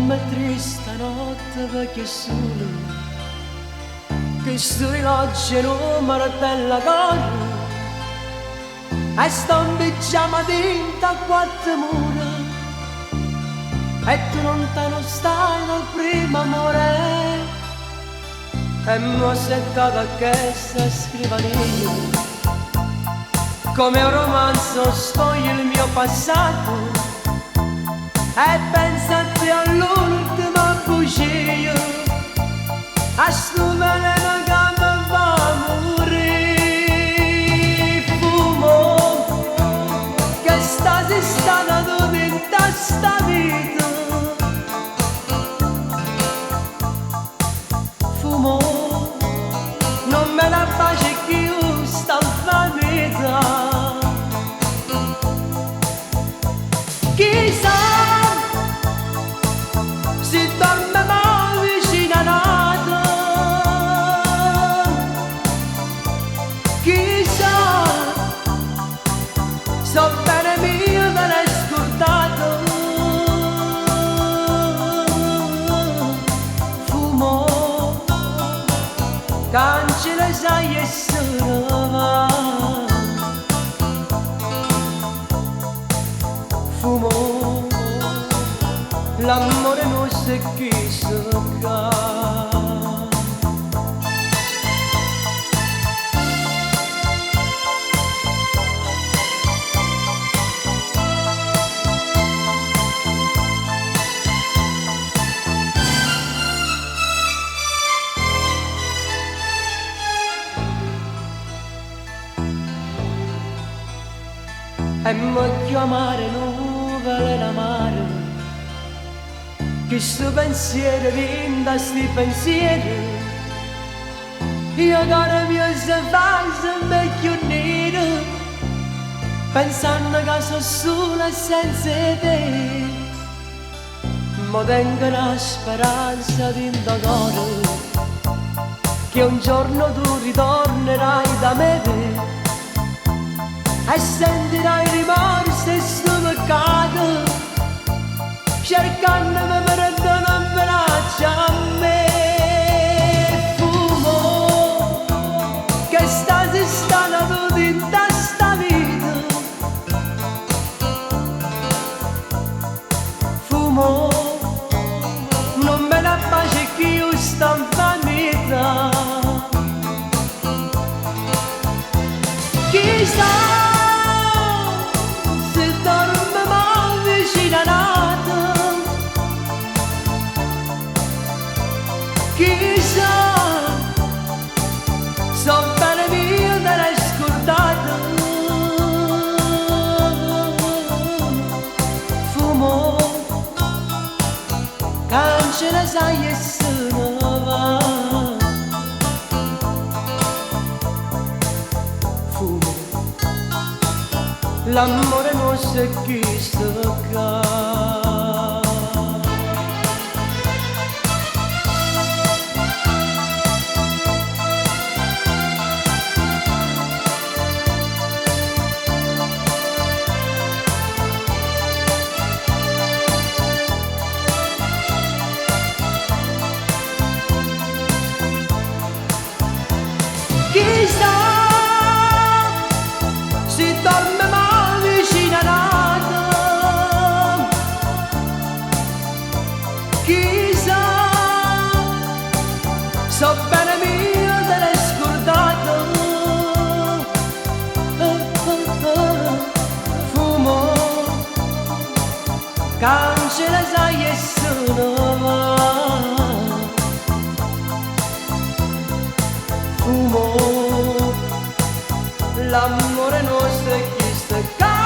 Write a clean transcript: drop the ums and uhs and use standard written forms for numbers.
Come triste notte perché solo che sui loggi non martella coro e sto in pigiama dentro a quattro mura e tu lontano stai dal primo amore e mi ho settato a questa scrivania come un romanzo sfoglia il mio passato e pensate all'ultima bugia a sto veleno che mi fa morire fumo che stasi stata tutta in sta vita fumo non me la pace più sta vanità chissà si dorme mai vicino a nato chissà so bene mio me l'hai scordato fumo cancella sai e solo va fumo l'amore non si chissà e mi chiamare nuvole l'amaro che sto pensiero vinta sti pensieri io cara mia se fa sempre più nero pensando che sono sola senza te ma tengo una speranza dentro cuore che un giorno tu ritornerai da me e sentirai rimorso e sto peccato cercando me prendere un braccio a me fumo che stasi stata tutta in sta vita fumo non me la pace che io sto in vanità chissà chissà so bene mio te l'hai scordato fumo cancella sai e sono va fumo l'amore non si chissà chissà si dorme mai vicino a nato chissà so bene mio te l'hai scordato fumo cancella sai e sono va fumo l'amore nostro è chi sta